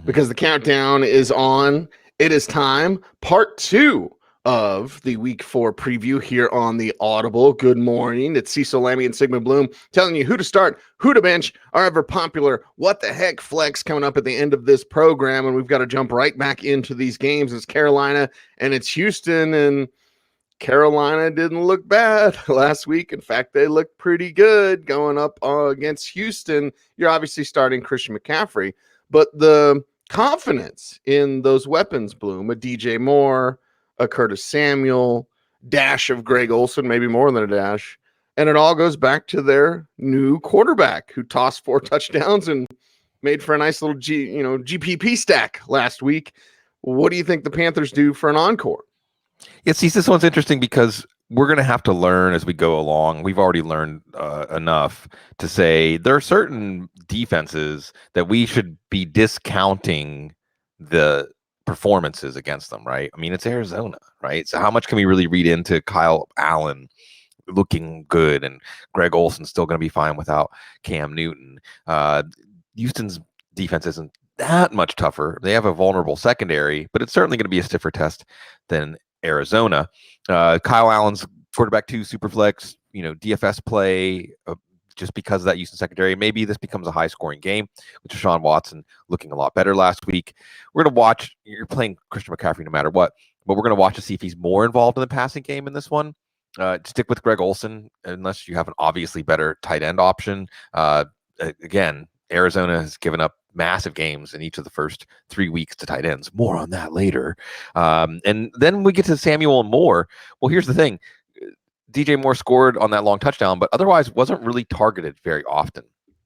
because the countdown is on. It is time, part 2 of the week 4 preview here on the Audible. Good morning. It's Cecil, Lammey, and Sigmund Bloom telling you who to start, who to bench, our ever popular what the heck flex coming up at the end of this program. And we've got to jump right back into these games. It's Carolina and it's Houston, and Carolina didn't look bad last week. In fact, they looked pretty good going up against Houston. You're obviously starting Christian McCaffrey, but the confidence in those weapons, Bloom, a DJ Moore, a Curtis Samuel, dash of Greg Olsen, maybe more than a dash. And it all goes back to their new quarterback who tossed 4 touchdowns and made for a nice little GPP stack last week. What do you think the Panthers do for an encore? Yeah, see, this one's interesting because we're going to have to learn as we go along. We've already learned enough to say there are certain defenses that we should be discounting the performances against them, right? I mean, it's Arizona, right? So how much can we really read into Kyle Allen looking good and Greg Olsen's still going to be fine without Cam Newton? Houston's defense isn't that much tougher. They have a vulnerable secondary, but it's certainly going to be a stiffer test than Arizona. Kyle Allen's quarterback 2 superflex, DFS play just because of that Houston secondary. Maybe this becomes a high scoring game with Deshaun Watson looking a lot better last week. We're going to watch. You're playing Christian McCaffrey no matter what, but we're going to watch to see if he's more involved in the passing game in this one. Stick with Greg Olsen unless you have an obviously better tight end option. Again, Arizona has given up massive games in each of the first 3 weeks to tight ends. More on that later. And then we get to Samuel and Moore. Well, here's the thing. DJ Moore scored on that long touchdown, but otherwise wasn't really targeted very often.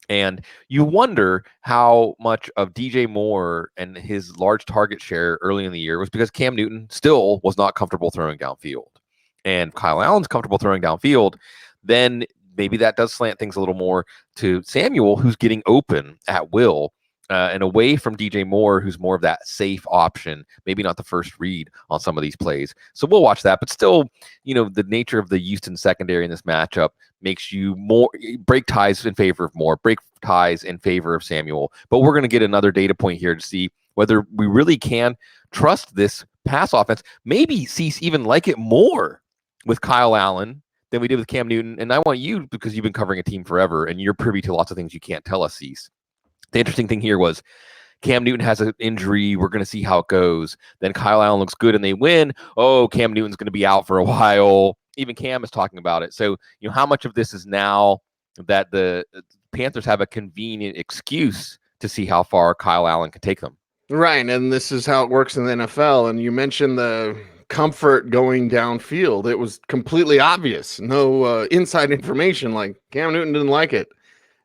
And you wonder how much of DJ Moore and his large target share early in the year was because Cam Newton still was not comfortable throwing downfield. And Kyle Allen's comfortable throwing downfield, then maybe that does slant things a little more to Samuel, who's getting open at will, and away from DJ Moore, who's more of that safe option, maybe not the first read on some of these plays. So we'll watch that. But still, the nature of the Houston secondary in this matchup makes you more break ties in favor of Moore, break ties in favor of Samuel. But we're going to get another data point here to see whether we really can trust this pass offense. Maybe Cease even like it more with Kyle Allen than we did with Cam Newton. And I want you, because you've been covering a team forever and you're privy to lots of things you can't tell us, Cease. The interesting thing here was Cam Newton has an injury. We're going to see how it goes. Then Kyle Allen looks good and they win. Oh, Cam Newton's going to be out for a while. Even Cam is talking about it. So, how much of this is now that the Panthers have a convenient excuse to see how far Kyle Allen can take them? Right, and this is how it works in the NFL. And you mentioned the comfort going downfield. It was completely obvious. No inside information. Like Cam Newton didn't like it.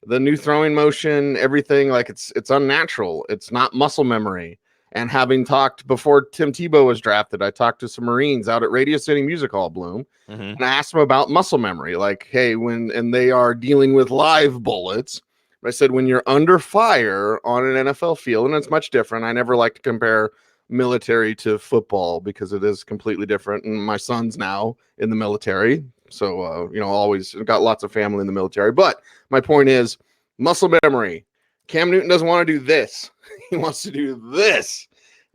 The new throwing motion, everything, like it's unnatural. It's not muscle memory. And having talked before Tim Tebow was drafted, I talked to some Marines out at Radio City Music Hall, Bloom, and I asked them about muscle memory. Like, hey, and they are dealing with live bullets. But I said, when you're under fire on an NFL field, and it's much different. I never like to compare military to football because it is completely different. And my son's now in the military. So, always got lots of family in the military. But my point is muscle memory. Cam Newton doesn't want to do this. He wants to do this.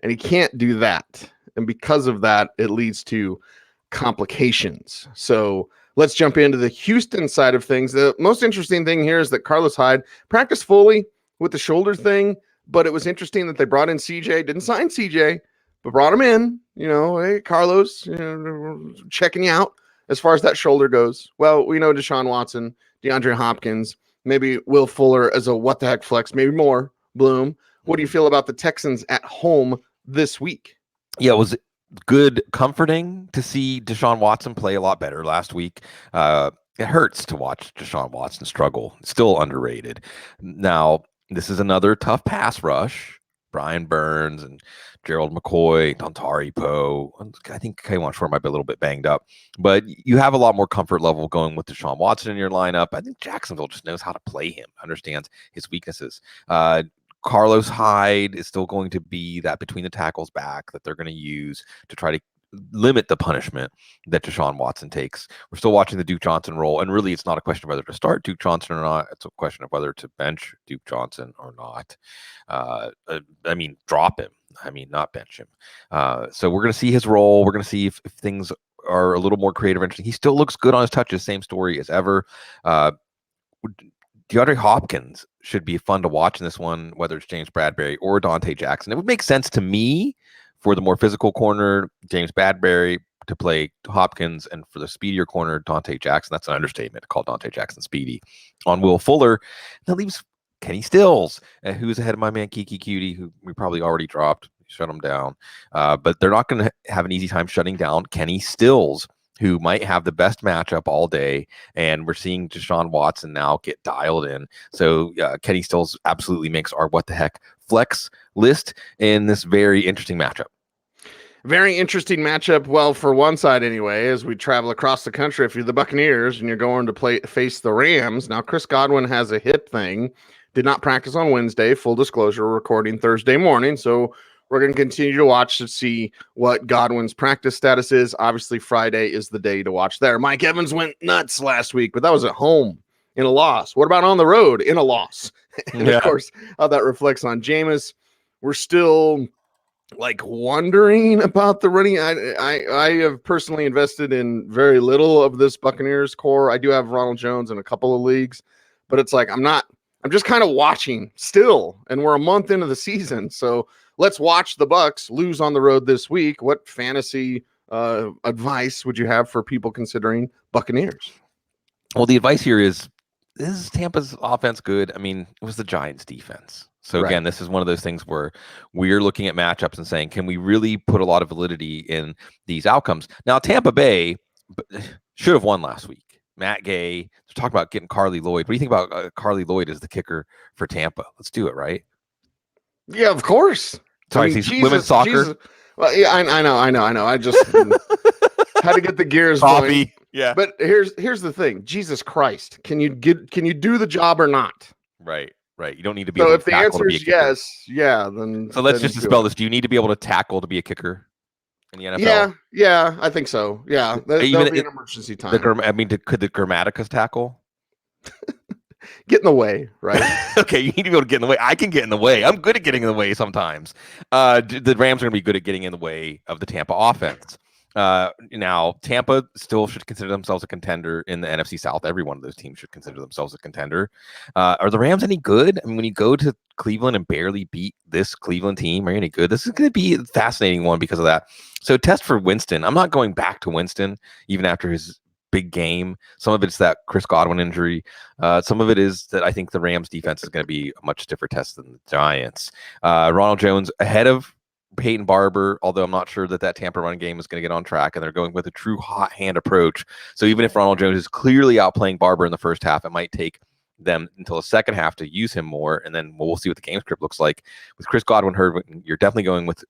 And he can't do that. And because of that, it leads to complications. So let's jump into the Houston side of things. The most interesting thing here is that Carlos Hyde practiced fully with the shoulder thing. But it was interesting that they brought in CJ. Didn't sign CJ, but brought him in. Hey, Carlos, checking you out. As far as that shoulder goes, well, we know Deshaun Watson, DeAndre Hopkins, maybe Will Fuller as a what the heck flex, maybe more. Bloom, what do you feel about the Texans at home this week? Yeah, it was good, comforting to see Deshaun Watson play a lot better last week. It hurts to watch Deshaun Watson struggle. Still underrated. Now, this is another tough pass rush. Brian Burns and Gerald McCoy, Dontari Poe. I think Kayvon Shore might be a little bit banged up. But you have a lot more comfort level going with Deshaun Watson in your lineup. I think Jacksonville just knows how to play him, understands his weaknesses. Carlos Hyde is still going to be that between the tackles back that they're going to use to try to limit the punishment that Deshaun Watson takes. We're still watching the Duke Johnson role, and really it's not a question of whether to start Duke Johnson or not. It's a question of whether to bench Duke Johnson or not. Drop him. Not bench him. So we're going to see his role. We're going to see if things are a little more creative, interesting. He still looks good on his touches. Same story as ever. DeAndre Hopkins should be fun to watch in this one, whether it's James Bradberry or Dante Jackson. It would make sense to me for the more physical corner, James Bradberry, to play Hopkins, and for the speedier corner, Dante Jackson. That's an understatement to call Dante Jackson speedy. On Will Fuller, that leaves Kenny Stills, who's ahead of my man Kiki Cutie, who we probably already dropped. Shut him down. But they're not going to have an easy time shutting down Kenny Stills, who might have the best matchup all day. And we're seeing Deshaun Watson now get dialed in. So Kenny Stills absolutely makes our what the heck flex list in this very interesting matchup. Very interesting matchup. Well, for one side anyway, as we travel across the country, if you're the Buccaneers and you're going to face the Rams. Now, Chris Godwin has a hip thing. Did not practice on Wednesday. Full disclosure, we're recording Thursday morning. So we're going to continue to watch to see what Godwin's practice status is. Obviously, Friday is the day to watch there. Mike Evans went nuts last week, but that was at home in a loss. What about on the road in a loss? And of course, how that reflects on Jameis. We're still wondering about the running. I have personally invested in very little of this Buccaneers core. I do have Ronald Jones in a couple of leagues, but it's I'm just kind of watching still, and we're a month into the season. So let's watch the Bucs lose on the road this week. What fantasy advice would you have for people considering Buccaneers? Well, the advice here is Tampa's offense good? It was the Giants defense. So again, This is one of those things where we're looking at matchups and saying, can we really put a lot of validity in these outcomes? Now, Tampa Bay should have won last week. Matt Gay, they're talking about getting Carly Lloyd. What do you think about Carly Lloyd as the kicker for Tampa? Let's do it, right? Yeah, of course. Sorry, women's soccer. Jesus. Well, yeah, I know. I just had to get the gears going. Yeah. But here's the thing. Jesus Christ. Can you do the job or not? Right. You don't need to be so able if to the answer is yes, then so let's just dispel this. Do you need to be able to tackle to be a kicker in the NFL? Yeah, I think so. Yeah. That'll be an emergency time. Could the Grammaticus tackle? Get in the way, right? Okay, you need to be able to get in the way. I can get in the way. I'm good at getting in the way sometimes. The Rams are going to be good at getting in the way of the Tampa offense. Now, Tampa still should consider themselves a contender in the NFC South. Every one of those teams should consider themselves a contender. Are the Rams any good? When you go to Cleveland and barely beat this Cleveland team, are you any good? This is going to be a fascinating one because of that. So test for Winston. I'm not going back to Winston, even after his big game. Some of it's that Chris Godwin injury. Some of it is that I think the Rams defense is going to be a much stiffer test than the Giants. Ronald Jones ahead of Peyton Barber, although I'm not sure that Tampa run game is going to get on track, and they're going with a true hot hand approach. So even if Ronald Jones is clearly outplaying Barber in the first half, it might take them until the second half to use him more, and then we'll see what the game script looks like. With Chris Godwin hurt, you're definitely going with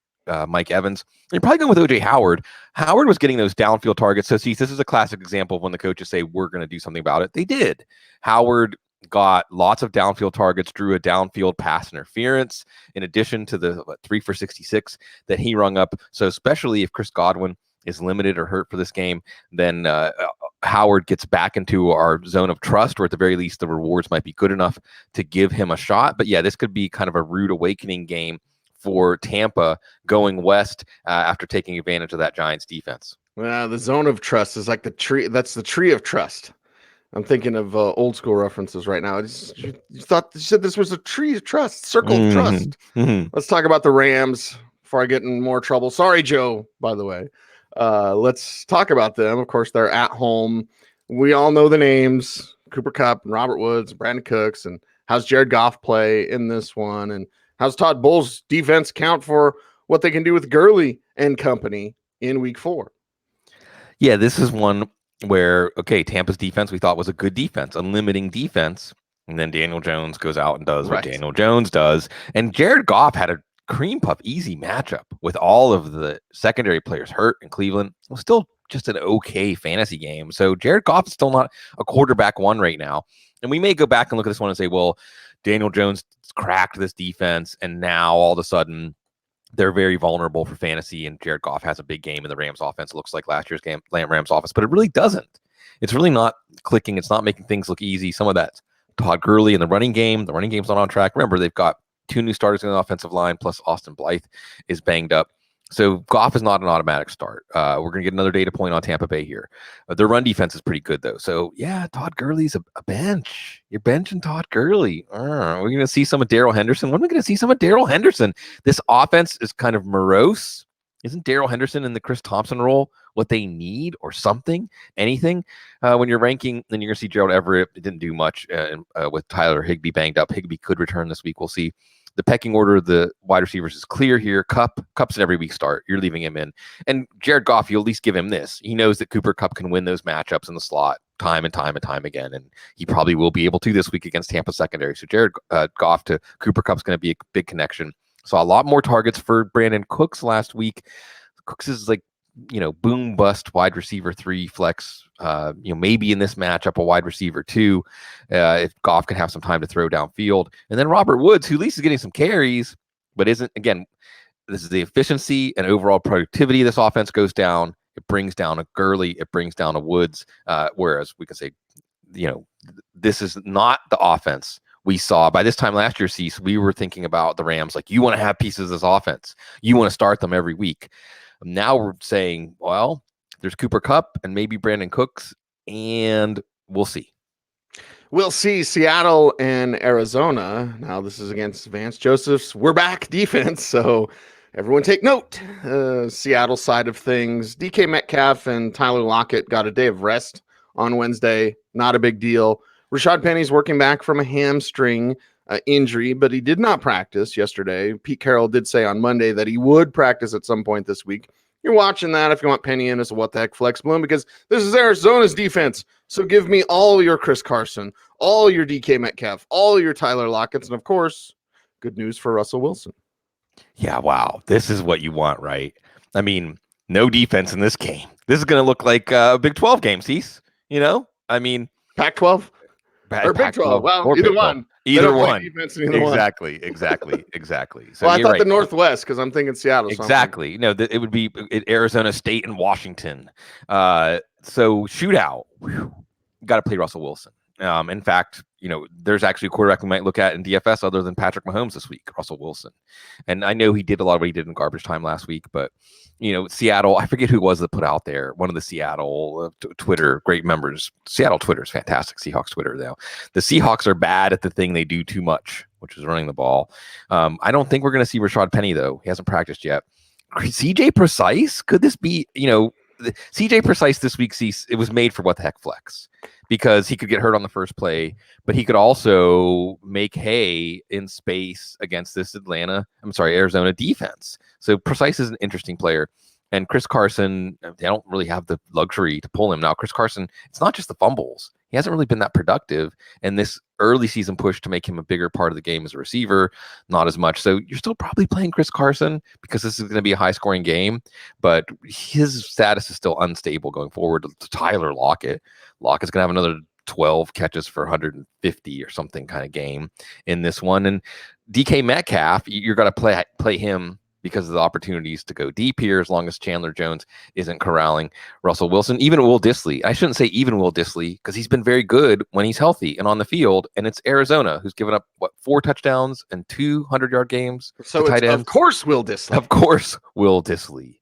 Mike Evans. You're probably going with O.J. Howard. Howard was getting those downfield targets. So see, this is a classic example of when the coaches say, we're going to do something about it. They did. Howard got lots of downfield targets, drew a downfield pass interference, in addition to the 3 for 66 that he rung up. So especially if Chris Godwin is limited or hurt for this game, then Howard gets back into our zone of trust, or at the very least, the rewards might be good enough to give him a shot. But yeah, this could be kind of a rude awakening game for Tampa going west after taking advantage of that Giants defense. Well, the zone of trust is like the tree. That's the tree of trust. I'm thinking of old school references right now. You said this was a tree of trust, circle of trust. Mm-hmm. Let's talk about the Rams before I get in more trouble. Sorry, Joe, by the way. Let's talk about them. Of course, they're at home. We all know the names, Cooper Kupp and Robert Woods, Brandon Cooks, and how's Jared Goff play in this one? And how's Todd Bowles' defense count for what they can do with Gurley and company in week 4? Yeah, this is one where, okay, Tampa's defense we thought was a good defense, a limiting defense, and then Daniel Jones goes out and does what Daniel Jones does. And Jared Goff had a cream puff easy matchup with all of the secondary players hurt in Cleveland. It was still just an okay fantasy game. So Jared Goff is still not a quarterback one right now. And we may go back and look at this one and say, well, Daniel Jones cracked this defense, and now all of a sudden they're very vulnerable for fantasy, and Jared Goff has a big game in the Rams offense. It looks like last year's game, Rams offense, but it really doesn't. It's really not clicking. It's not making things look easy. Some of that's Todd Gurley in the running game. The running game's not on track. Remember, they've got 2 new starters in the offensive line, plus Austin Blythe is banged up. So Goff is not an automatic start. We're going to get another data point on Tampa Bay here. Their run defense is pretty good, though. So, yeah, Todd Gurley's a bench. You're benching Todd Gurley. We're going to see some of Darrell Henderson. When are we going to see some of Darrell Henderson? This offense is kind of morose. Isn't Darrell Henderson in the Chris Thompson role what they need or something, anything? When you're ranking, then you're going to see Gerald Everett. It didn't do much with Tyler Higbee banged up. Higbee could return this week. We'll see. The pecking order of the wide receivers is clear here. Cup's an every week start. You're leaving him in. And Jared Goff, you at least give him this. He knows that Cooper Kupp can win those matchups in the slot time and time again. And he probably will be able to this week against Tampa secondary. So Jared Goff to Cooper Kupp's going to be a big connection. Saw a lot more targets for Brandon Cooks last week. Cooks is like, boom bust wide receiver 3 flex, maybe in this matchup a wide receiver 2 if Goff can have some time to throw downfield. And then Robert Woods, who at least is getting some carries, but isn't, again, this is the efficiency and overall productivity of this offense goes down. It brings down a Gurley, it brings down a Woods, whereas we can say, this is not the offense we saw by this time last year. Cecil, we were thinking about the Rams like, you want to have pieces of this offense, you want to start them every week. Now we're saying, well, there's Cooper Kupp and maybe Brandon Cooks, and we'll see. We'll see. Seattle and Arizona. Now this is against Vance Joseph's "we're back" defense, so everyone take note. Seattle side of things, DK Metcalf and Tyler Lockett got a day of rest on Wednesday. Not a big deal. Rashad Penny's working back from a hamstring injury, but he did not practice yesterday. Pete Carroll did say on Monday that he would practice at some point this week. You're watching that if you want Penny in as a what the heck flex bloom, because this is Arizona's defense. So give me all your Chris Carson, all your DK Metcalf, all your Tyler Lockett's, and of course, good news for Russell Wilson. Yeah, wow. This is what you want, right? I mean, no defense in this game. This is going to look like a Big 12 game, Cease. Pac-12? Or Big 12. Well, either one. Either one. Exactly. So well, I thought the Northwest, because I'm thinking Seattle. Exactly. It would be Arizona State and Washington. So shootout. Got to play Russell Wilson. In fact, there's actually a quarterback we might look at in DFS other than Patrick Mahomes this week, Russell Wilson. And I know he did a lot of what he did in garbage time last week, but Seattle, I forget who it was that put out there, one of the Seattle Twitter great members. Seattle Twitter is fantastic. Seahawks Twitter, though. The Seahawks are bad at the thing they do too much, which is running the ball. I don't think we're going to see Rashad Penny, though. He hasn't practiced yet. CJ Precise? Could this be, CJ Precise this week, it was made for what the heck flex, because he could get hurt on the first play, but he could also make hay in space against this Arizona defense. So Precise is an interesting player. And Chris Carson, they don't really have the luxury to pull him. Now, Chris Carson, it's not just the fumbles. He hasn't really been that productive. And this early season push to make him a bigger part of the game as a receiver, not as much. So you're still probably playing Chris Carson because this is going to be a high-scoring game. But his status is still unstable going forward to Tyler Lockett. Lockett's going to have another 12 catches for 150 or something kind of game in this one. And DK Metcalf, you're going to play him because of the opportunities to go deep here, as long as Chandler Jones isn't corralling Russell Wilson. Even Will Dissly. I shouldn't say even Will Dissly, because he's been very good when he's healthy and on the field, and it's Arizona, who's given up, 4 touchdowns and 200-yard games? So it's, of course, Will Dissly. Of course, Will Dissly.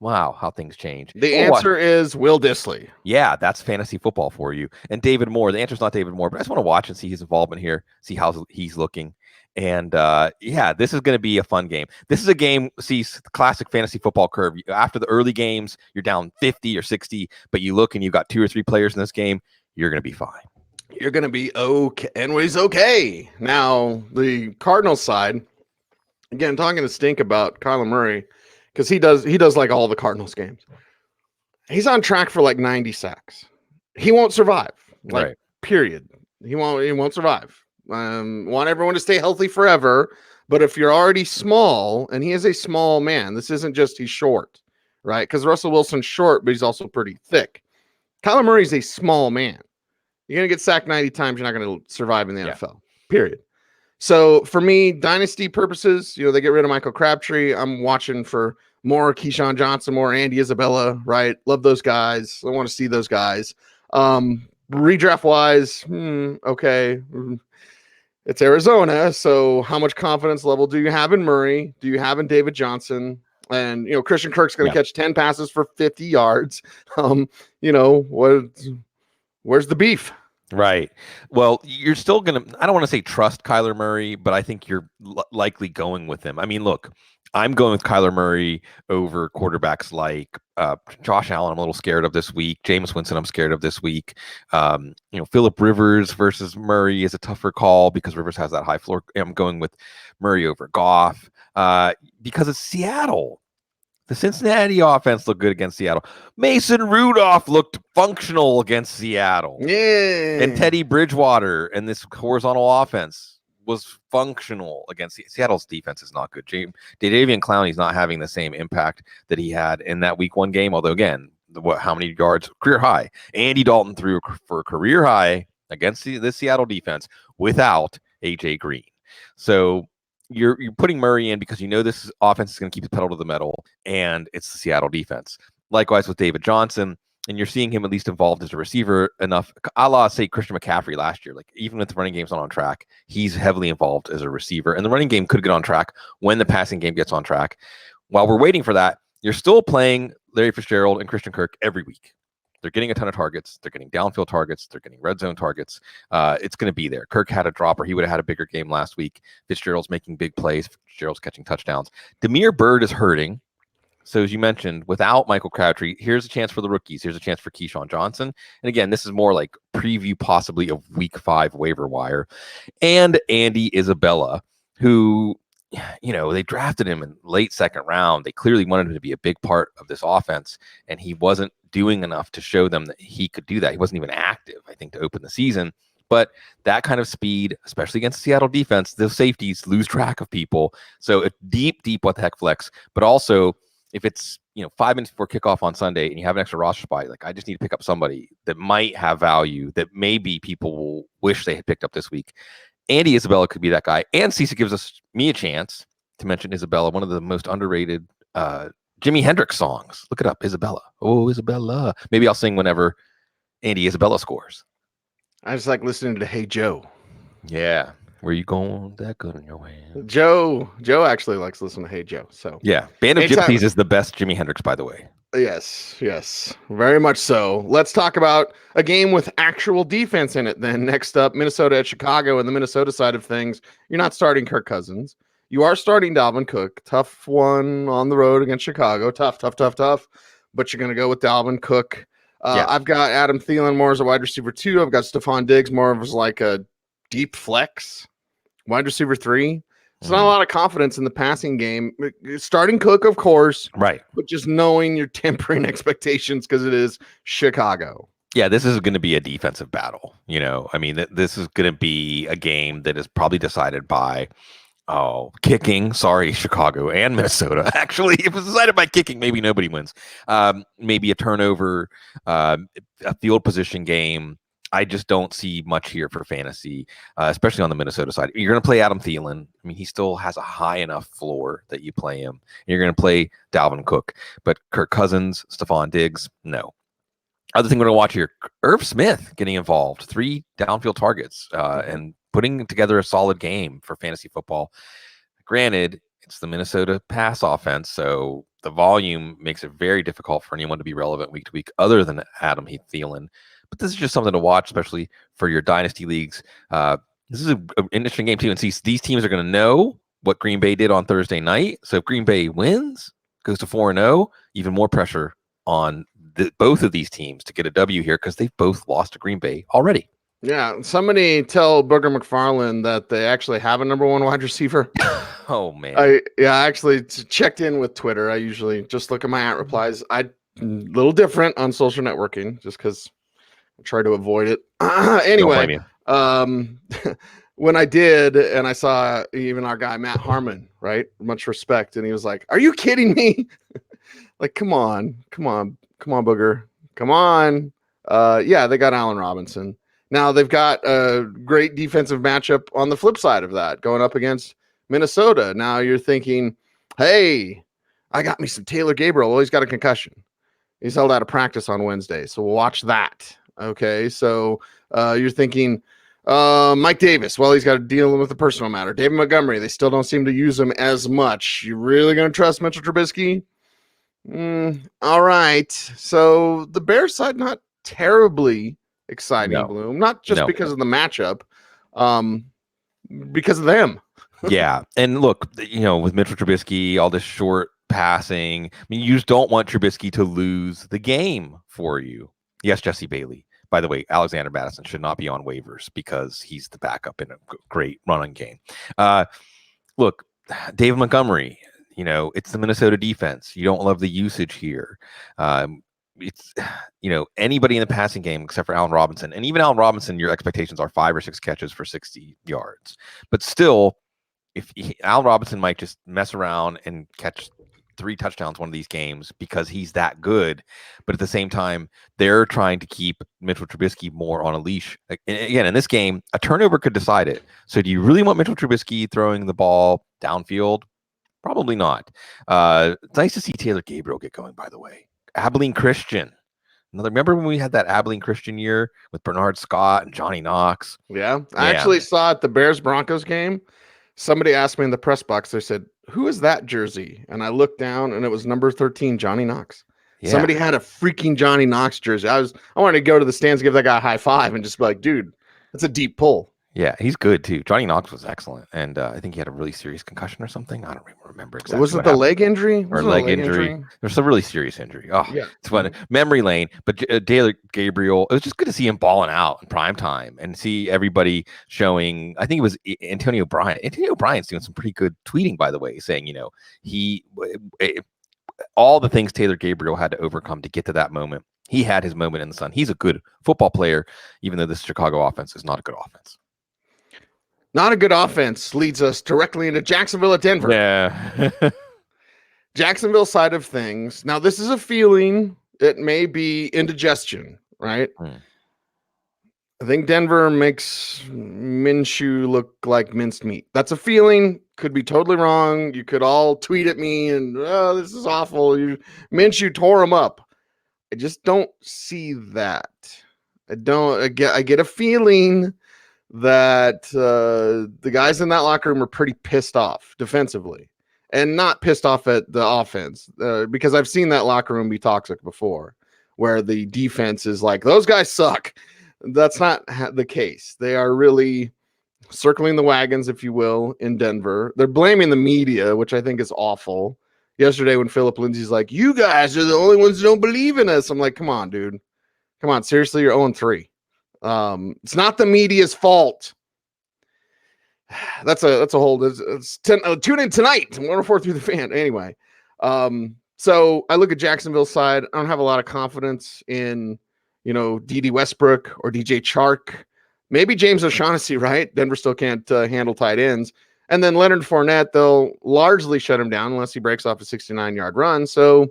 Wow, how things change. The answer is Will Dissly. Yeah, that's fantasy football for you. And David Moore. The answer's not David Moore, but I just want to watch and see his involvement here, see how he's looking. And this is going to be a fun game. This is a game, see, classic fantasy football curve. After the early games, you're down 50 or 60, but you look and you've got 2 or 3 players in this game, you're going to be fine. You're going to be okay. And he's okay. Now, the Cardinals side, again, talking to Stink about Kyler Murray, because he does like all the Cardinals games. He's on track for like 90 sacks. He won't survive. Right. Period. He won't survive. Want everyone to stay healthy forever, but if you're already small, and he is a small man, this isn't just he's short, right? Because Russell Wilson's short, but he's also pretty thick. Kyler Murray's a small man. You're going to get sacked 90 times, you're not going to survive in the NFL, period. So for me, dynasty purposes, they get rid of Michael Crabtree. I'm watching for more Keyshawn Johnson, more Andy Isabella, right? Love those guys. I want to see those guys. Redraft wise, okay. It's Arizona. So how much confidence level do you have in Murray? Do you have in David Johnson? And, Christian Kirk's going to catch 10 passes for 50 yards. Where's the beef? Right. Well, you're still going to, I don't want to say trust Kyler Murray, but I think you're likely going with him. I mean, look, I'm going with Kyler Murray over quarterbacks like Josh Allen. I'm a little scared of this week. Jameis Winston, I'm scared of this week. Phillip Rivers versus Murray is a tougher call because Rivers has that high floor. I'm going with Murray over Goff because it's Seattle. The Cincinnati offense looked good against Seattle. Mason Rudolph looked functional against Seattle. Yeah. And Teddy Bridgewater and this horizontal offense was functional against Seattle's defense is not good. Jadeveon Clowney's not having the same impact that he had in that week 1 game. Although, again, how many yards? Career high. Andy Dalton threw for a career high against the Seattle defense without A.J. Green. So you're putting Murray in because this offense is going to keep the pedal to the metal, and it's the Seattle defense. Likewise with David Johnson, and you're seeing him at least involved as a receiver enough, a la, say, Christian McCaffrey last year. Like, even if the running game's not on track, he's heavily involved as a receiver, and the running game could get on track when the passing game gets on track. While we're waiting for that, you're still playing Larry Fitzgerald and Christian Kirk every week. They're getting a ton of targets. They're getting downfield targets. They're getting red zone targets. It's going to be there. Kirk had a drop, or he would have had a bigger game last week. Fitzgerald's making big plays. Fitzgerald's catching touchdowns. Damiere Byrd is hurting. So as you mentioned, without Michael Crabtree, here's a chance for the rookies. Here's a chance for Keyshawn Johnson. And again, this is more like preview possibly of week 5 waiver wire. And Andy Isabella, who, they drafted him in late 2nd round. They clearly wanted him to be a big part of this offense, and he wasn't doing enough to show them that he could do that. He wasn't even active, I think, to open the season. But that kind of speed, especially against Seattle defense, those safeties lose track of people. So it's deep, what the heck flex. But also, if it's 5 minutes before kickoff on Sunday and you have an extra roster spot, like, I just need to pick up somebody that might have value that maybe people will wish they had picked up this week. Andy Isabella could be that guy. And Cecil gives me a chance to mention Isabella, one of the most underrated Jimi Hendrix songs. Look it up, Isabella. Oh, Isabella. Maybe I'll sing whenever Andy Isabella scores. I just like listening to Hey Joe. Yeah. Where you going? That good in your hand. Joe actually likes listening to Hey Joe. So yeah, Band of Gypsies is the best Jimi Hendrix, by the way. Yes, very much so. Let's talk about a game with actual defense in it then. Next up, Minnesota at Chicago. And the Minnesota side of things, you're not starting Kirk Cousins. You are starting Dalvin Cook. Tough one on the road against Chicago. Tough. But you're going to go with Dalvin Cook. I've got Adam Thielen more as a wide receiver 2. I've got Stephon Diggs more of as like a deep flex wide receiver 3. It's not a lot of confidence in the passing game. Starting Cook, of course, right? But just knowing you're tempering expectations because it is Chicago. Yeah, this is going to be a defensive battle. I mean, this is going to be a game that is probably decided by kicking. Sorry, Chicago and Minnesota. Actually, if it was decided by kicking, maybe nobody wins. Maybe a turnover, a field position game. I just don't see much here for fantasy, especially on the Minnesota side. You're going to play Adam Thielen. I mean, he still has a high enough floor that you play him. You're going to play Dalvin Cook, but Kirk Cousins, Stephon Diggs, no. Other thing we're going to watch here, Irv Smith getting involved, 3 downfield targets, and putting together a solid game for fantasy football. Granted, it's the Minnesota pass offense, so the volume makes it very difficult for anyone to be relevant week to week other than Adam Thielen. But this is just something to watch, especially for your dynasty leagues. This is an interesting game, too. And see, these teams are going to know what Green Bay did on Thursday night. So if Green Bay wins, goes to 4-0, even more pressure on both of these teams to get a W here because they've both lost to Green Bay already. Yeah, somebody tell Booger McFarland that they actually have a number 1 wide receiver. Oh, man. I actually checked in with Twitter. I usually just look at my @ replies. A little different on social networking just because I try to avoid it. Anyway, when I did, and I saw even our guy, Matt Harmon, right? Much respect. And he was like, "Are you kidding me?" Like, come on, Booger. Come on. Yeah, they got Allen Robinson. Now they've got a great defensive matchup on the flip side of that, going up against Minnesota. Now you're thinking, hey, I got me some Taylor Gabriel. Well, he's got a concussion. He's held out of practice on Wednesday, so we'll watch that. Okay, so you're thinking Mike Davis. Well, he's got to deal with a personal matter. David Montgomery. They still don't seem to use him as much. You really going to trust Mitchell Trubisky? All right. So the Bears side not terribly exciting, Bloom. Not just because of the matchup, because of them. Yeah, and look, with Mitchell Trubisky, all this short passing. I mean, you just don't want Trubisky to lose the game for you. Yes, Jesse Bailey. By the way, Alexander Madison should not be on waivers because he's the backup in a great running game. Look, David Montgomery, it's the Minnesota defense. You don't love the usage here. It's, anybody in the passing game except for Allen Robinson. And even Allen Robinson, your expectations are 5 or 6 catches for 60 yards. But still, Allen Robinson might just mess around and catch 3 touchdowns one of these games because he's that good. But at the same time, they're trying to keep Mitchell Trubisky more on a leash. Again, in this game, a turnover could decide it. So do you really want Mitchell Trubisky throwing the ball downfield? Probably not. It's nice to see Taylor Gabriel get going, by the way. Abilene Christian. Remember when we had that Abilene Christian year with Bernard Scott and Johnny Knox? Yeah. I actually saw at the Bears-Broncos game, somebody asked me in the press box, they said, who is that jersey? And I looked down and it was number 13, Johnny Knox. Yeah. Somebody had a freaking Johnny Knox jersey. I wanted to go to the stands, give that guy a high five and just be like, dude, that's a deep pull. Yeah, he's good too. Johnny Knox was excellent. And I think he had a really serious concussion or something. I don't remember exactly. Was it the leg injury? Or leg injury? There's a really serious injury. Oh, yeah. It's fun. Memory lane. But Taylor Gabriel, it was just good to see him balling out in prime time and see everybody showing. I think it was Antonio Bryant. Antonio Bryant's doing some pretty good tweeting, by the way, saying, all the things Taylor Gabriel had to overcome to get to that moment. He had his moment in the sun. He's a good football player, even though this Chicago offense is not a good offense. Not a good offense leads us directly into Jacksonville at Denver. Yeah. Jacksonville side of things. Now, this is a feeling. It may be indigestion, right? I think Denver makes Minshew look like minced meat. That's a feeling. Could be totally wrong. You could all tweet at me and, this is awful. Minshew tore him up. I just don't see that. I get a feeling that the guys in that locker room are pretty pissed off defensively and not pissed off at the offense because I've seen that locker room be toxic before where the defense is like, those guys suck. That's not the case. They are really circling the wagons, if you will, in Denver. They're blaming the media, which I think is awful. Yesterday when Philip Lindsay's like, you guys are the only ones who don't believe in us. I'm like, come on, dude. Come on. Seriously, you're 0-3. It's not the media's fault. That's a whole. Tune in tonight. 104 through the fan. Anyway, so I look at Jacksonville's side. I don't have a lot of confidence in D.D. Westbrook or DJ Chark. Maybe James O'Shaughnessy. Right? Denver still can't handle tight ends. And then Leonard Fournette, they'll largely shut him down unless he breaks off a 69-yard run. So,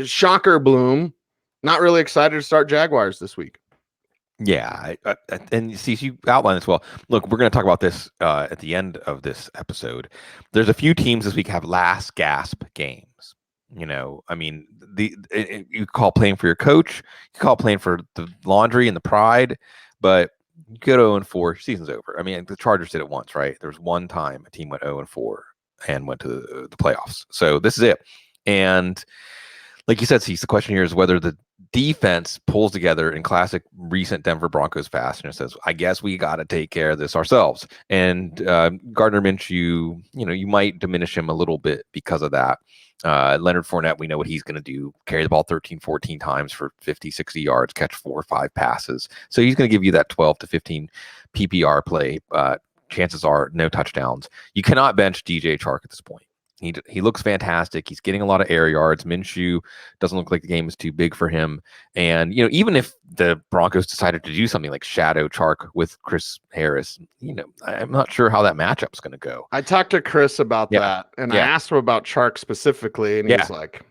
shocker, Bloom. Not really excited to start Jaguars this week. Yeah, and see, you outlined this well. Look, we're going to talk about this at the end of this episode. There's a few teams this week have last gasp games. I mean, you call playing for your coach, you call playing for the laundry and the pride, but you go 0-4, season's over. I mean, the Chargers did it once, right? There was one time a team went 0-4 and went to the playoffs. So this is it. And like you said, Cecil, the question here is whether the defense pulls together in classic recent Denver Broncos fashion and says, I guess we got to take care of this ourselves. And Gardner Minshew, you might diminish him a little bit because of that. Leonard Fournette, we know what he's going to do. Carry the ball 13, 14 times for 50, 60 yards, catch 4 or 5 passes. So he's going to give you that 12 to 15 PPR play. Chances are no touchdowns. You cannot bench DJ Chark at this point. He looks fantastic. He's getting a lot of air yards. Minshew doesn't look like the game is too big for him. And, even if the Broncos decided to do something like shadow Chark with Chris Harris, I'm not sure how that matchup's going to go. I talked to Chris about that, and I asked him about Chark specifically, and he's like,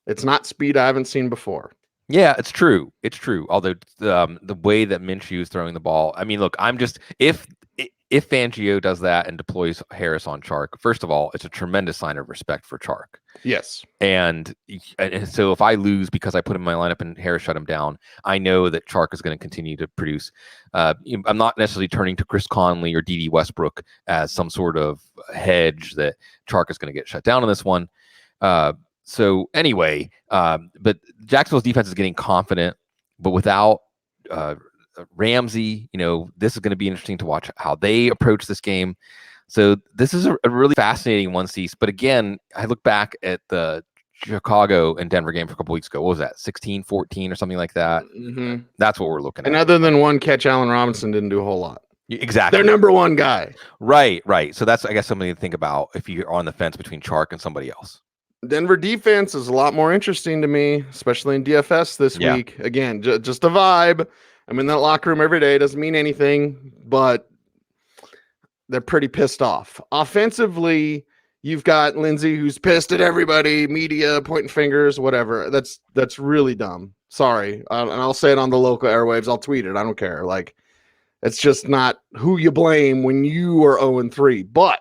it's not speed I haven't seen before. Yeah, it's true. It's true. Although the way that Minshew is throwing the ball, I mean, look, I'm just if Fangio does that and deploys Harris on Chark, first of all, it's a tremendous sign of respect for Chark. Yes. And so if I lose because I put him in my lineup and Harris shut him down, I know that Chark is going to continue to produce. I'm not necessarily turning to Chris Conley or D.D. Westbrook as some sort of hedge that Chark is going to get shut down on this one. So anyway, but Jacksonville's defense is getting confident, but without Ramsey, this is going to be interesting to watch how they approach this game. So this is a really fascinating one, Cease. But again, I look back at the Chicago and Denver game for a couple weeks ago. What was that? 16-14 or something like that. Mm-hmm. That's what we're looking at. And other than one catch, Allen Robinson didn't do a whole lot. Exactly. Their number one guy. Right. So that's, I guess, something to think about if you're on the fence between Chark and somebody else. Denver defense is a lot more interesting to me, especially in DFS this week. Again, just a vibe. I'm in that locker room every day. Doesn't mean anything, but they're pretty pissed off. Offensively, you've got Lindsey, who's pissed at everybody, media, pointing fingers, whatever. That's really dumb. Sorry. And I'll say it on the local airwaves. I'll tweet it. I don't care. Like, it's just not who you blame when you are 0-3. But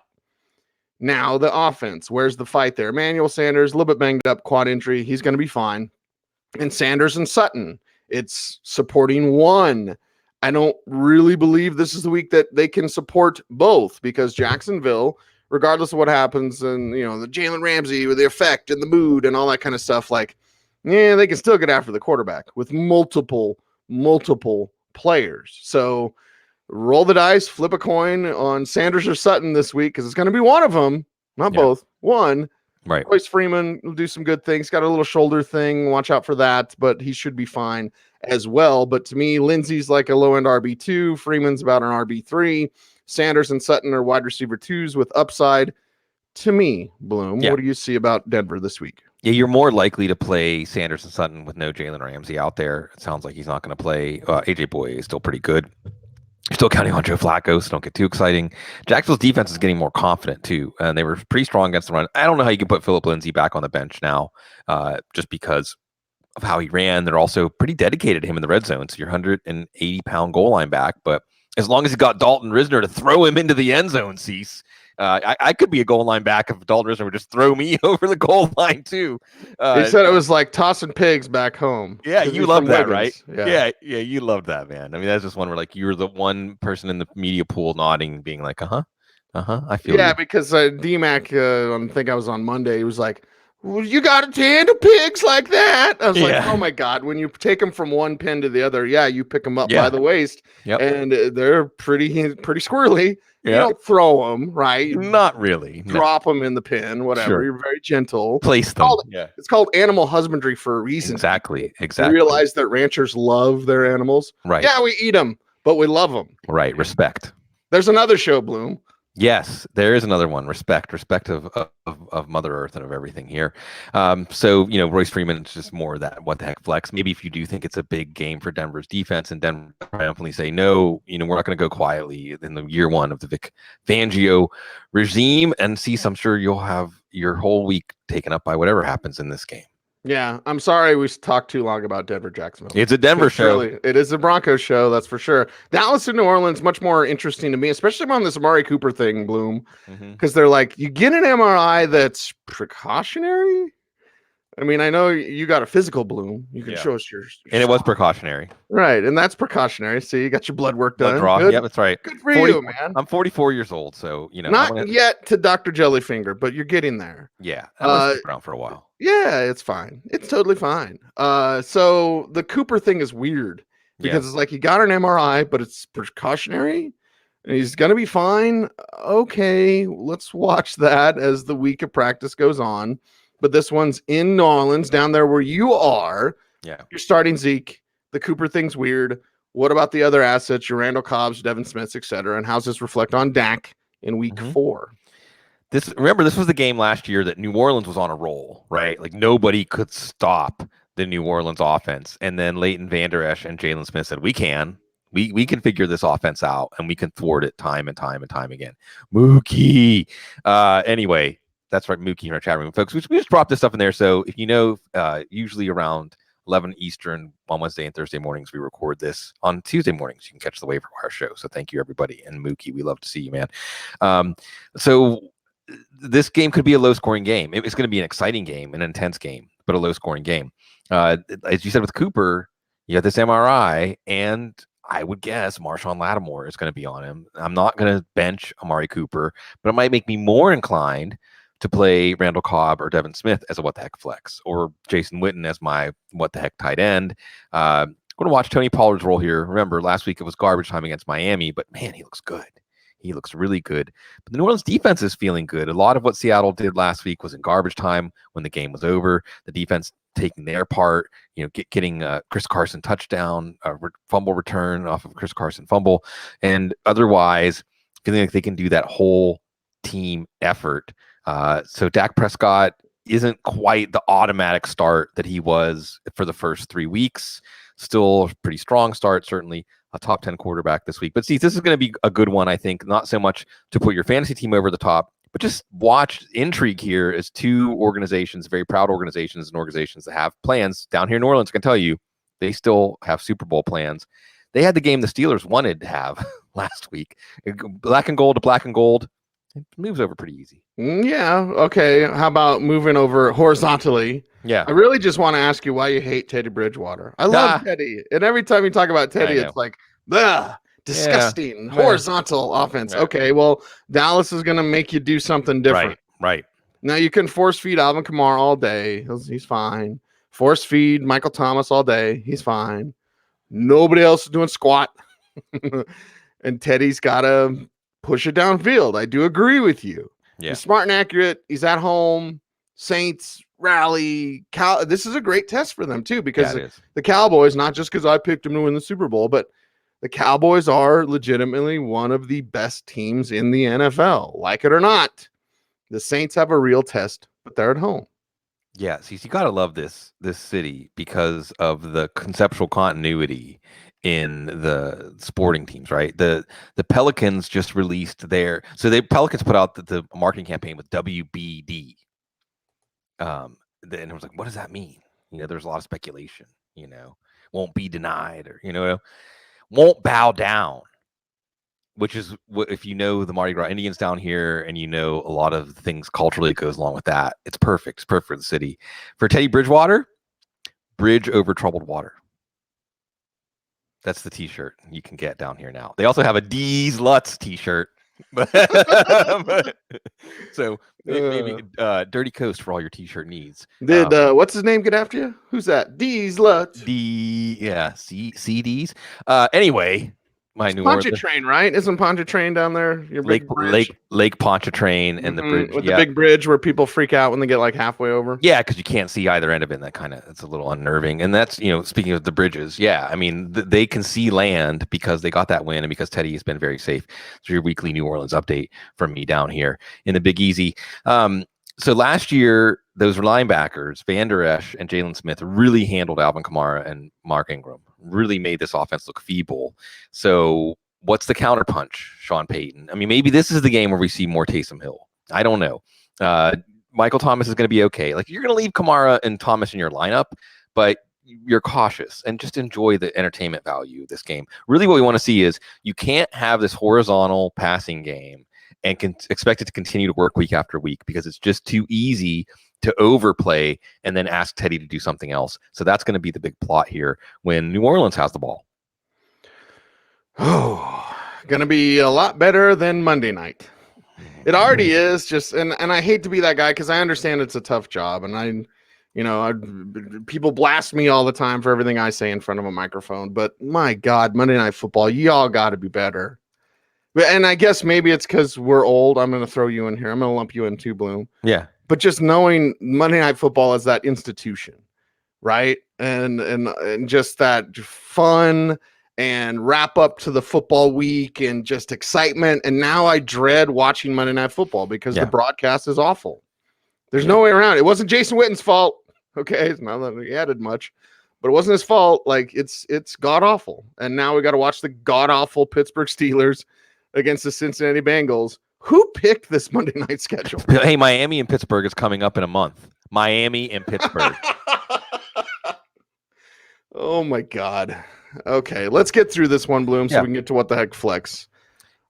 now the offense, where's the fight there? Emmanuel Sanders, a little bit banged up, quad injury. He's going to be fine. And Sanders and Sutton, it's supporting one. I don't really believe this is the week that they can support both, because Jacksonville, regardless of what happens, and the Jalen Ramsey with the effect and the mood and all that kind of stuff, they can still get after the quarterback with multiple players. So roll the dice, flip a coin on Sanders or Sutton this week, because it's going to be one of them, not both. One. Right. Royce Freeman will do some good things. Got a little shoulder thing. Watch out for that, but he should be fine as well. But to me, Lindsey's like a low-end RB2. Freeman's about an RB3. Sanders and Sutton are wide receiver 2s with upside. To me, Bloom, what do you see about Denver this week? Yeah, you're more likely to play Sanders and Sutton with no Jalen Ramsey out there. It sounds like he's not going to play. AJ Boy is still pretty good. You're still counting on Joe Flacco, so don't get too exciting. Jacksonville's defense is getting more confident, too, and they were pretty strong against the run. I don't know how you can put Phillip Lindsay back on the bench now, just because of how he ran. They're also pretty dedicated to him in the red zone, so you're 180-pound goal line back, but as long as you got Dalton Risner to throw him into the end zone, Cease, I could be a goal line back if Dalton Risner would just throw me over the goal line, too. He said it was like tossing pigs back home. Yeah, you love that, Wiggins. Right? Yeah, you loved that, man. I mean, that's just one where you're the one person in the media pool nodding, being like, I feel you. Because D-Mac, I think I was on Monday, he was like, well, you got to handle pigs like that. I was like, oh my God, when you take them from one pen to the other, you pick them up by the waist, and they're pretty squirrely. You don't throw them, right? Not really. Drop them in the pen, whatever. Sure. You're very gentle. Place them. It's called animal husbandry for a reason. Exactly. You realize that ranchers love their animals. Right. Yeah, we eat them, but we love them. Right. Respect. There's another show, Bloom. Yes, there is another one. Respect of Mother Earth and of everything here. So Royce Freeman is just more of that what the heck flex. Maybe if you do think it's a big game for Denver's defense, and Denver triumphantly say no, we're not going to go quietly in the year one of the Vic Fangio regime. And Cease, I'm sure you'll have your whole week taken up by whatever happens in this game. Yeah, I'm sorry we talked too long about Denver Jacksonville. It's a Denver show. Really, it is a Broncos show, that's for sure. Dallas and New Orleans, much more interesting to me, especially on this Amari Cooper thing, Bloom, because they're like, you get an MRI that's precautionary. I mean, I know you got a physical, Bloom. You can show us your and it was precautionary. Right, and that's precautionary. See, you got your blood work done. Good. Yeah, that's right. Good for you, man. I'm 44 years old, so, Not yet to Dr. Jellyfinger, but you're getting there. Yeah, I was around for a while. Yeah, it's fine. It's totally fine. So the Cooper thing is weird because it's like he got an MRI, but it's precautionary and he's going to be fine. Okay, let's watch that as the week of practice goes on. But this one's in New Orleans, down there where you are. Yeah. You're starting Zeke. The Cooper thing's weird. What about the other assets, your Randall Cobbs, Devin Smiths, et cetera? And how's this reflect on Dak in week 4? Remember, this was the game last year that New Orleans was on a roll, right? Like nobody could stop the New Orleans offense. And then Leighton Vander Esch and Jalen Smith said, we can figure this offense out and we can thwart it time and time and time again. Mookie. Anyway, that's right. Mookie in our chat room, folks. We just dropped this stuff in there. So if usually around 11 Eastern on Wednesday and Thursday mornings. We record this on Tuesday mornings. You can catch the waiver wire show. So thank you, everybody. And Mookie, we love to see you, man. So this game could be a low-scoring game. It's going to be an exciting game, an intense game, but a low-scoring game. As you said with Cooper, you got this MRI, and I would guess Marshawn Lattimore is going to be on him. I'm not going to bench Amari Cooper, but it might make me more inclined to play Randall Cobb or Devin Smith as a what-the-heck flex, or Jason Witten as my what-the-heck tight end. I'm going to watch Tony Pollard's role here. Remember, last week it was garbage time against Miami, but man, he looks good. He looks really good. But the New Orleans defense is feeling good. A lot of what Seattle did last week was in garbage time when the game was over. The defense taking their part, getting Chris Carson touchdown, fumble return off of Chris Carson fumble, and otherwise feeling like they can do that whole team effort. So Dak Prescott isn't quite the automatic start that he was for the first 3 weeks. Still a pretty strong start, certainly a top 10 quarterback this week. But see, this is going to be a good one, I think, not so much to put your fantasy team over the top, but just watch intrigue here as two organizations, very proud organizations, and organizations that have plans down here in New Orleans. I can tell you, they still have Super Bowl plans. They had the game the Steelers wanted to have last week. Black and gold to black and gold. It moves over pretty easy. Yeah. Okay. How about moving over horizontally? Yeah. I really just want to ask you why you hate Teddy Bridgewater. I love Teddy. And every time you talk about Teddy, it's like, disgusting, horizontal offense. Right. Okay. Well, Dallas is going to make you do something different. Right. Now you can force feed Alvin Kamara all day. He's fine. Force feed Michael Thomas all day. He's fine. Nobody else is doing squat. And Teddy's got to push it downfield. I do agree with you. Yeah. He's smart and accurate. He's at home. Saints rally. This is a great test for them too, because the Cowboys, not just because I picked them to win the Super Bowl, but the Cowboys are legitimately one of the best teams in the NFL. Like it or not, the Saints have a real test, but they're at home. Yeah, see, you got to love this city because of the conceptual continuity in the sporting teams, right? The Pelicans just released Pelicans put out the marketing campaign with WBD. And it was like, what does that mean? There's a lot of speculation, won't be denied, or, won't bow down, which is what, if you know the Mardi Gras Indians down here and a lot of things culturally that goes along with that, it's perfect. It's perfect for the city. For Teddy Bridgewater, bridge over troubled water. That's the t-shirt you can get down here now. They also have a D's Lutz t-shirt. So maybe Dirty Coast for all your t-shirt needs. Did what's his name get after you? Who's that? D's Lutz. CDs. Anyway, my new Pontchartrain, right? Isn't Pontchartrain down there? Your Lake Pontchartrain and the bridge with the big bridge where people freak out when they get like halfway over. Yeah, because you can't see either end of it. And it's a little unnerving. And that's speaking of the bridges. Yeah, I mean they can see land because they got that win and because Teddy has been very safe. So your weekly New Orleans update from me down here in the Big Easy. So last year, those linebackers, Van Der Esch and Jalen Smith, really handled Alvin Kamara and Mark Ingram. Really made this offense look feeble. So what's the counterpunch, Sean Payton? I mean, maybe this is the game where we see more Taysom Hill. I don't know. Michael Thomas is going to be okay. Like, you're going to leave Kamara and Thomas in your lineup, but you're cautious and just enjoy the entertainment value of this game. Really what we want to see is you can't have this horizontal passing game and can expect it to continue to work week after week because it's just too easy to overplay and then ask Teddy to do something else. So that's going to be the big plot here when New Orleans has the ball. Oh, going to be a lot better than Monday night. It already is just, and I hate to be that guy because I understand it's a tough job. And people blast me all the time for everything I say in front of a microphone, but my God, Monday Night Football, y'all got to be better. And I guess maybe it's because we're old. I'm going to throw you in here. I'm going to lump you in too, Bloom. Yeah. But just knowing Monday Night Football as that institution, right? And just that fun and wrap up to the football week and just excitement. And now I dread watching Monday Night Football because the broadcast is awful. There's no way around it. It wasn't Jason Witten's fault. Okay, it's not that he added much, but it wasn't his fault. Like, it's god awful. And now we got to watch the god awful Pittsburgh Steelers against the Cincinnati Bengals. Who picked this Monday night schedule? Hey, Miami and Pittsburgh is coming up in a month. Miami and Pittsburgh. Oh my God. Okay, let's get through this one, Bloom, so Yeah. we can get to what the heck flex.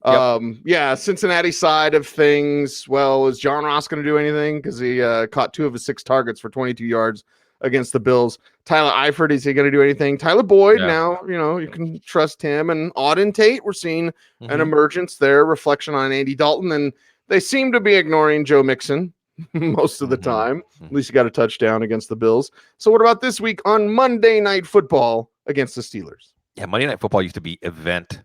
Yep. Yeah, Cincinnati side of things. Well, is John Ross going to do anything? Because he caught 2 of his 6 targets for 22 yards against the Bills. Tyler Eifert, is he going to do anything? Tyler Boyd, Yeah. now, you can trust him. And Auden Tate, we're seeing an Mhm. emergence there, reflection on Andy Dalton. And they seem to be ignoring Joe Mixon most of the time. At least he got a touchdown against the Bills. So what about this week on Monday Night Football against the Steelers? Yeah, Monday Night Football used to be event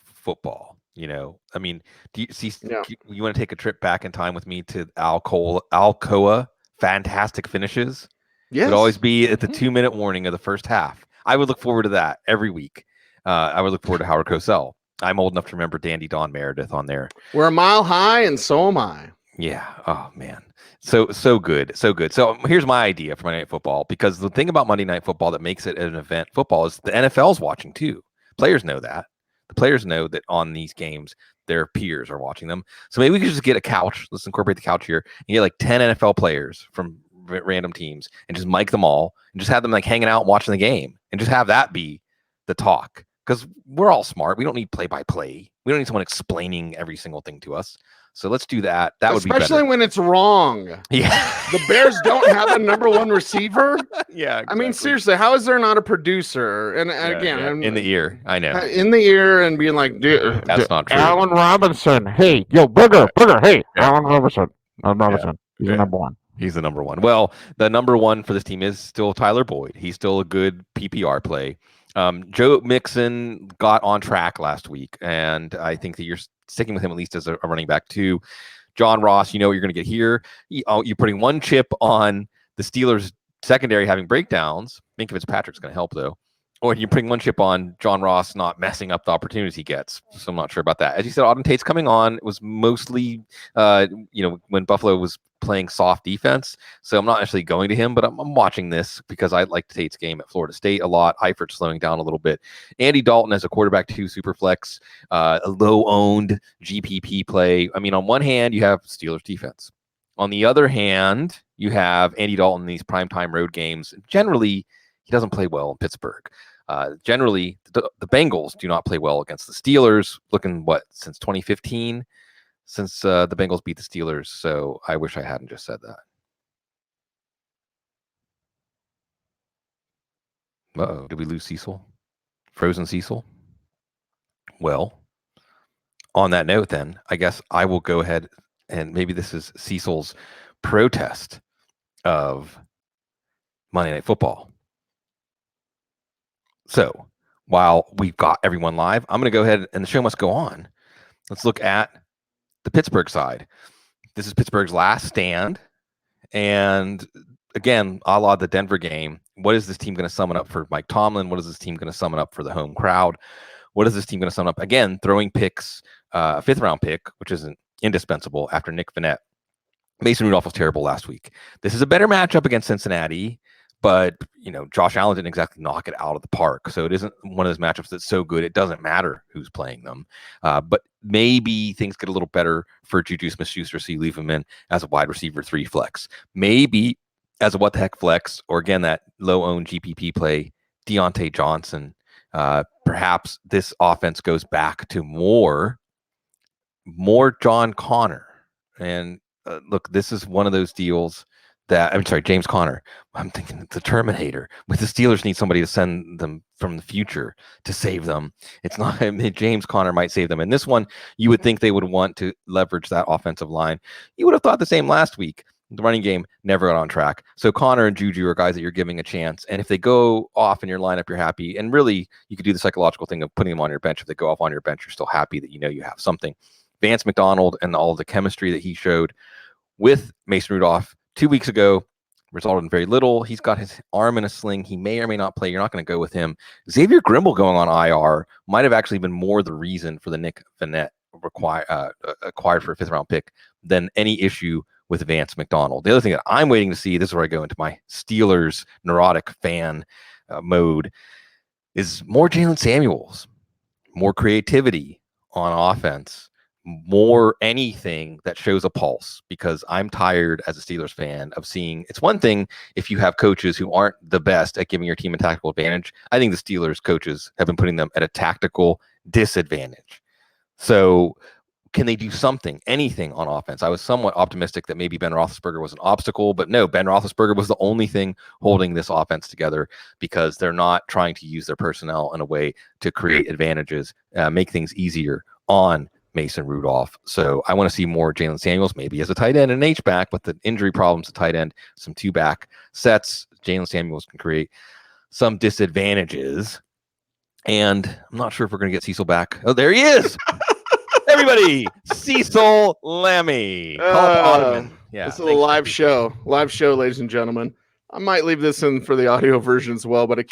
football. I mean, do you see? Yeah. You want to take a trip back in time with me to Alcoa? Fantastic finishes. Yes. Would always be at the 2-minute warning of the first half. I would look forward to that every week. I would look forward to Howard Cosell. I'm old enough to remember Dandy Don Meredith on there. We're a mile high, and so am I. Yeah. Oh man. So good. So good. So here's my idea for Monday Night Football, because the thing about Monday Night Football that makes it an event football is the NFL's watching too. Players know that. The players know that on these games, their peers are watching them. So maybe we could just get a couch. Let's incorporate the couch here and get like 10 NFL players from random teams and just mic them all and just have them like hanging out watching the game and just have that be the talk. Because we're all smart. We don't need play-by-play. We don't need someone explaining every single thing to us. So let's do that. That would be better. Especially when it's wrong. Yeah. The Bears don't have a number 1 receiver. Yeah. Exactly. I mean, seriously, how is there not a producer? And again, in the ear. I know. In the ear and being like, that's not true. Allen Robinson. Hey, yo, Booger. Hey, Allen Robinson. Robinson. He's the number 1. He's the number 1. Well, the number 1 for this team is still Tyler Boyd. He's still a good PPR play. Joe Mixon got on track last week, and I think that you're sticking with him at least as a running back too. John Ross, you know what you're going to get here. You're putting one chip on the Steelers secondary having breakdowns. Minka Fitzpatrick's going to help though. Or you're putting one chip on John Ross not messing up the opportunities he gets. So I'm not sure about that. As you said, Auden Tate's coming on. It was mostly, when Buffalo was playing soft defense. So I'm not actually going to him, but I'm watching this because I like Tate's game at Florida State a lot. Eifert slowing down a little bit. Andy Dalton as a quarterback 2 super flex, a low-owned GPP play. I mean, on one hand, you have Steelers defense. On the other hand, you have Andy Dalton in these primetime road games. Generally, he doesn't play well in Pittsburgh. Generally, the Bengals do not play well against the Steelers. Looking, since 2015? Since the Bengals beat the Steelers. So I wish I hadn't just said that. Uh-oh. Did we lose Cecil? Frozen Cecil? Well, on that note then, I guess I will go ahead and maybe this is Cecil's protest of Monday Night Football. So while we've got everyone live, I'm going to go ahead and the show must go on. Let's look at the Pittsburgh side. This is Pittsburgh's last stand. And again, a la the Denver game, what is this team going to summon up for Mike Tomlin? What is this team going to summon up for the home crowd? What is this team going to summon up? Again, throwing picks, a 5th-round pick, which isn't indispensable after Nick Vannett. Mason Rudolph was terrible last week. This is a better matchup against Cincinnati, but Josh Allen didn't exactly knock it out of the park. So it isn't one of those matchups that's so good it doesn't matter who's playing them. But maybe things get a little better for Juju Smith-Schuster, so you leave him in as a wide receiver 3 flex. Maybe as a what the heck flex, or again that low-owned GPP play, Deontay Johnson. Perhaps this offense goes back to more John Connor. And look, this is one of those deals that, I'm sorry, James Conner. I'm thinking the Terminator. With the Steelers need somebody to send them from the future to save them. It's not, James Conner might save them. And this one, you would think they would want to leverage that offensive line. You would have thought the same last week. The running game never got on track. So Connor and Juju are guys that you're giving a chance. And if they go off in your lineup, you're happy. And really, you could do the psychological thing of putting them on your bench. If they go off on your bench, you're still happy that you have something. Vance McDonald and all the chemistry that he showed with Mason Rudolph 2 weeks ago resulted in very little. He's got his arm in a sling. He may or may not play. You're not going to go with him. Xavier Grimble going on IR might have actually been more the reason for the Nick Vannett acquired for a 5th-round pick than any issue with Vance McDonald. The other thing that I'm waiting to see, this is where I go into my Steelers neurotic fan mode, is more Jalen Samuels, more creativity on offense, more anything that shows a pulse, because I'm tired as a Steelers fan of seeing. It's one thing if you have coaches who aren't the best at giving your team a tactical advantage. I think the Steelers coaches have been putting them at a tactical disadvantage. So can they do something, anything on offense? I was somewhat optimistic that maybe Ben Roethlisberger was an obstacle, but no, Ben Roethlisberger was the only thing holding this offense together, because they're not trying to use their personnel in a way to create advantages, make things easier on Mason Rudolph. So I want to see more Jalen Samuels, maybe as a tight end and an H-back, with the injury problems at tight end, some two-back sets. Jalen Samuels can create some disadvantages. And I'm not sure if we're going to get Cecil back. Oh, there he is. Everybody, Cecil Lammey. Yeah, this is a live show, ladies and gentlemen. I might leave this in for the audio version as well, but I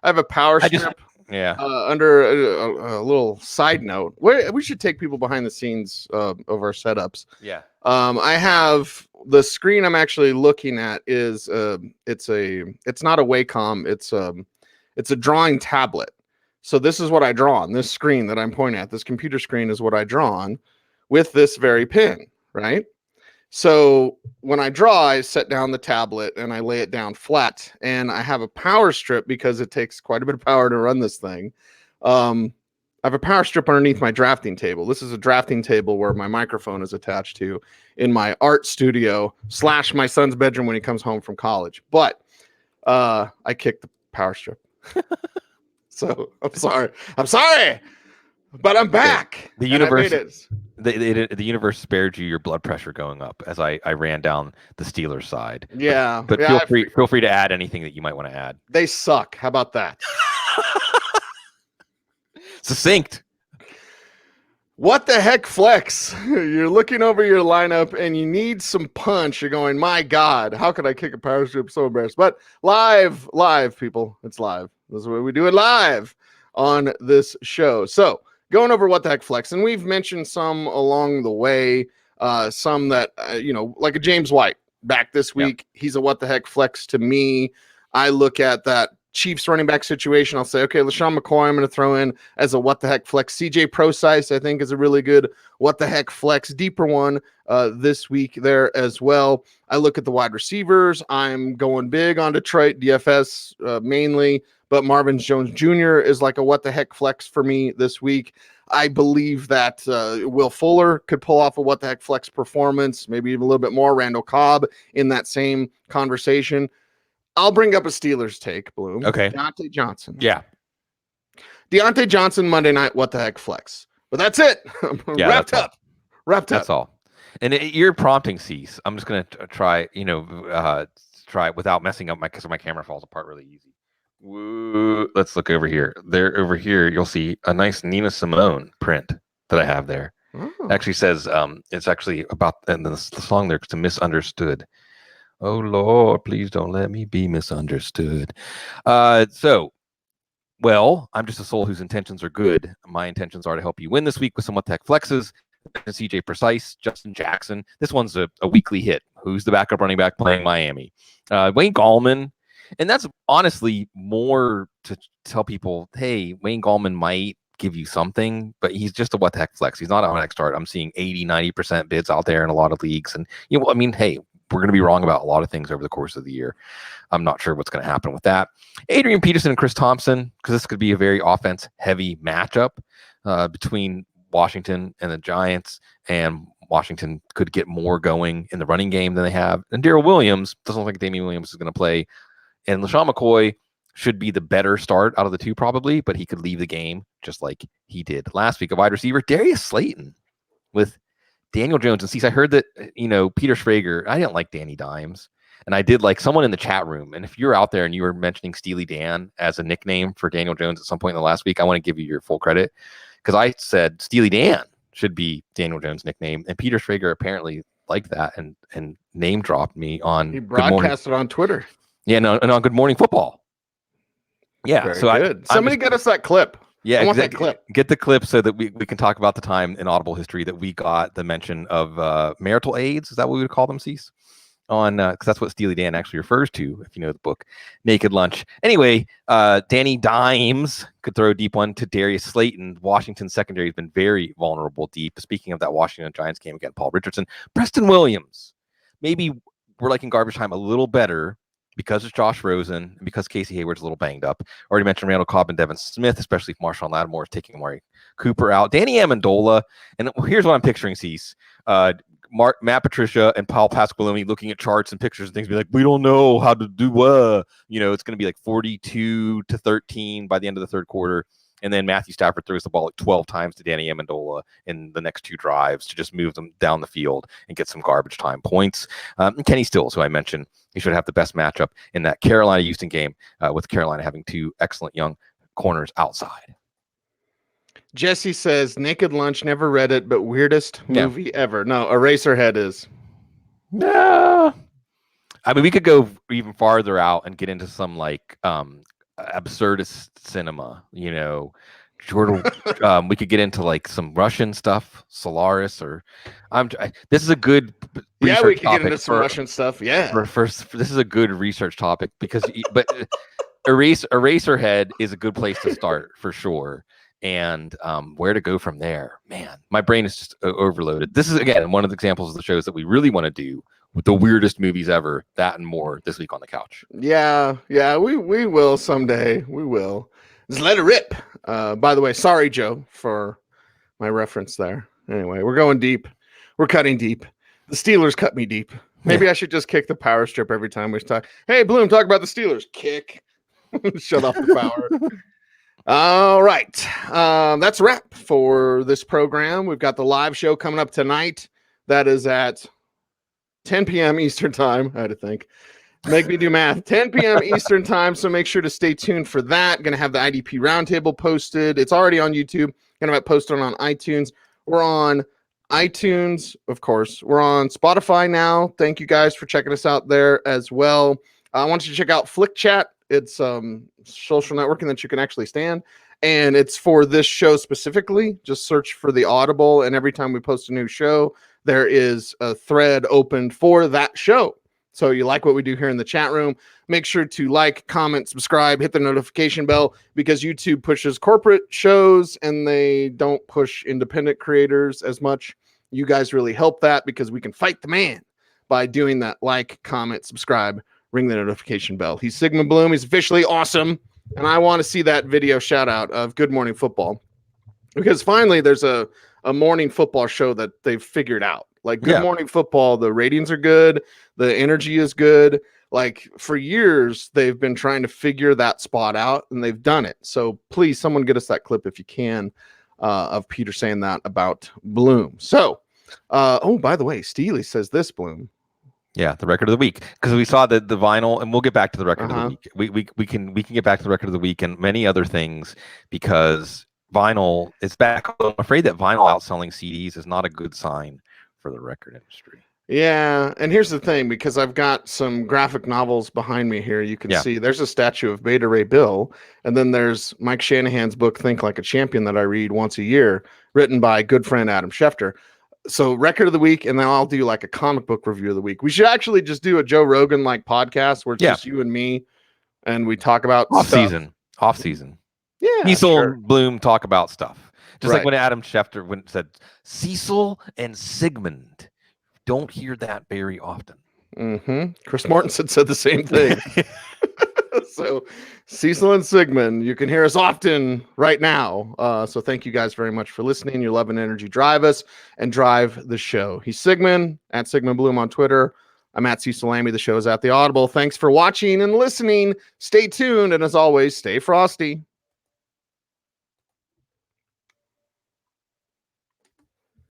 have a power strip. Under a little side note, we should take people behind the scenes of our setups. Yeah. I have the screen I'm actually looking at is it's not a Wacom, it's a drawing tablet. So this is what I draw on. This screen that I'm pointing at, this computer screen, is what I draw on with this very pen, right? So when I draw, I set down the tablet and I lay it down flat, and I have a power strip because it takes quite a bit of power to run this thing. I have a power strip underneath my drafting table. This is a drafting table where my microphone is attached to in my art studio / my son's bedroom when he comes home from college. But I kicked the power strip. So I'm sorry, but I'm back. The universe, the universe spared you your blood pressure going up as I ran down the Steelers side. Yeah, but feel free to add anything that you might want to add. They suck. How about that? Succinct. What the heck, flex? You're looking over your lineup and you need some punch. You're going, my God, how could I kick a power strip? So embarrassed. But live, people. It's live. This is what we do it live on this show. So going over what the heck flex, and we've mentioned some along the way, some that, like a James White back this week. Yep. He's a what the heck flex to me. I look at that Chiefs running back situation. I'll say, okay, LaShawn McCoy, I'm going to throw in as a what the heck flex. CJ Procise, I think, is a really good what the heck flex, deeper one this week there as well. I look at the wide receivers. I'm going big on Detroit DFS mainly, but Marvin Jones Jr. is like a what the heck flex for me this week. I believe that Will Fuller could pull off a what the heck flex performance, maybe even a little bit more. Randall Cobb in that same conversation. I'll bring up a Steelers take, Bloom. Okay. Deontay Johnson. Yeah. Deontay Johnson, Monday night, what the heck flex. But that's it. Wrapped up. That's all. And you're prompting Cease. I'm just going to try, try it without messing up because my camera falls apart really easy. Woo. Let's look over here. Over here, you'll see a nice Nina Simone print that I have there. Oh. It actually says, it's actually about, and the song there, it's a misunderstood. Oh, Lord, please don't let me be misunderstood. I'm just a soul whose intentions are good. My intentions are to help you win this week with some what the heck flexes. CJ Precise, Justin Jackson. This one's a weekly hit. Who's the backup running back playing Miami? Wayne Gallman. And that's honestly more to tell people, hey, Wayne Gallman might give you something, but he's just a what the heck flex. He's not a what the heck start. I'm seeing 80-90% bids out there in a lot of leagues. And, hey, we're going to be wrong about a lot of things over the course of the year. I'm not sure what's going to happen with that. Adrian Peterson and Chris Thompson, because this could be a very offense-heavy matchup between Washington and the Giants, and Washington could get more going in the running game than they have. And Darrell Williams, doesn't look like Damian Williams is going to play. And LaShawn McCoy should be the better start out of the two probably, but he could leave the game just like he did last week. A wide receiver, Darius Slayton with Daniel Jones. And see, I heard that, Peter Schrager, I didn't like Danny Dimes. And I did like someone in the chat room. And if you're out there and you were mentioning Steely Dan as a nickname for Daniel Jones at some point in the last week, I want to give you your full credit. Because I said Steely Dan should be Daniel Jones' nickname. And Peter Schrager apparently liked that and name dropped me on. He broadcasted on Twitter. Yeah, no, and on Good Morning Football. Yeah. Very so good. Somebody get us that clip. Yeah, exactly. That clip. Get the clip so that we can talk about the time in Audible history that we got the mention of marital aids. Is that what we would call them, Cease? on because that's what Steely Dan actually refers to, if you know the book, Naked Lunch. Anyway, Danny Dimes could throw a deep one to Darius Slayton. Washington's secondary has been very vulnerable deep. Speaking of that Washington Giants game again, Paul Richardson, Preston Williams. Maybe we're liking garbage time a little better because it's Josh Rosen and because Casey Hayward's a little banged up. Already mentioned Randall Cobb and Devin Smith, especially if Marshawn Lattimore is taking Amari Cooper out. Danny Amendola, and here's what I'm picturing, Cease. Matt Patricia and Paul Pasqualoni looking at charts and pictures and things, be like, we don't know how to do it's going to be like 42-13 by the end of the third quarter. And then Matthew Stafford throws the ball like 12 times to Danny Amendola in the next 2 drives to just move them down the field and get some garbage time points. And Kenny Stills, who I mentioned, he should have the best matchup in that Carolina-Houston game, with Carolina having 2 excellent young corners outside. Jesse says, Naked Lunch, never read it, but weirdest movie ever. No, Eraserhead is. No. I mean, we could go even farther out and get into some like absurdist cinema, Jordan. We could get into like some Russian stuff, Solaris, or this is a good we could get into some for Russian stuff. Yeah, this is a good research topic because Eraserhead is a good place to start for sure. And where to go from there, man, my brain is just overloaded. This is again one of the examples of the shows that we really want to do with the weirdest movies ever. That and more this week on the couch. Yeah, we will someday. We will. Just let it rip. By the way, sorry, Joe, for my reference there. Anyway, we're going deep. We're cutting deep. The Steelers cut me deep. Maybe I should just kick the power strip every time we talk. Hey, Bloom, talk about the Steelers. Kick. Shut off the power. All right. That's a wrap for this program. We've got the live show coming up tonight. That is at 10 p.m. Eastern time. I had to think. Make me do math. 10 p.m. Eastern time. So make sure to stay tuned for that. Going to have the IDP roundtable posted. It's already on YouTube. Going to have it posted on iTunes. We're on iTunes, of course. We're on Spotify now. Thank you guys for checking us out there as well. I want you to check out Flick Chat. It's social networking that you can actually stand, and it's for this show specifically. Just search for the Audible, and every time we post a new show, there is a thread opened for that show. So you like what we do here in the chat room, make sure to like, comment, subscribe, hit the notification bell, because YouTube pushes corporate shows and they don't push independent creators as much. You guys really help that because we can fight the man by doing that. Like, comment, subscribe, ring the notification bell. He's Sigmund Bloom. He's officially awesome. And I want to see that video shout out of Good Morning Football, because finally there's a morning football show that they've figured out. Like Good Morning Football, the ratings are good. The energy is good. Like for years, they've been trying to figure that spot out, and they've done it. So please, someone get us that clip if you can, of Peter saying that about Bloom. So, by the way, Steely says this, Bloom. Yeah, the record of the week, because we saw the vinyl, and we'll get back to the record of the week. We can get back to the record of the week and many other things, because vinyl is back. I'm afraid that vinyl outselling CDs is not a good sign for the record industry. Yeah, and here's the thing, because I've got some graphic novels behind me here. You can see there's a statue of Beta Ray Bill, and then there's Mike Shanahan's book, Think Like a Champion, that I read once a year, written by good friend Adam Schefter. So record of the week, and then I'll do like a comic book review of the week. We should actually just do a Joe Rogan like podcast where it's just you and me, and we talk about off season. Yeah, Cecil and Bloom talk about stuff, just like when Adam Schefter said Cecil and Sigmund. Don't hear that very often. Chris Mortensen said the same thing. So Cecil and Sigmund, you can hear us often right now. So thank you guys very much for listening. Your love and energy drive us and drive the show. He's Sigmund, at Sigmund Bloom on Twitter. I'm at Cecil Lammey. The show is at the Audible. Thanks for watching and listening. Stay tuned. And as always, stay frosty.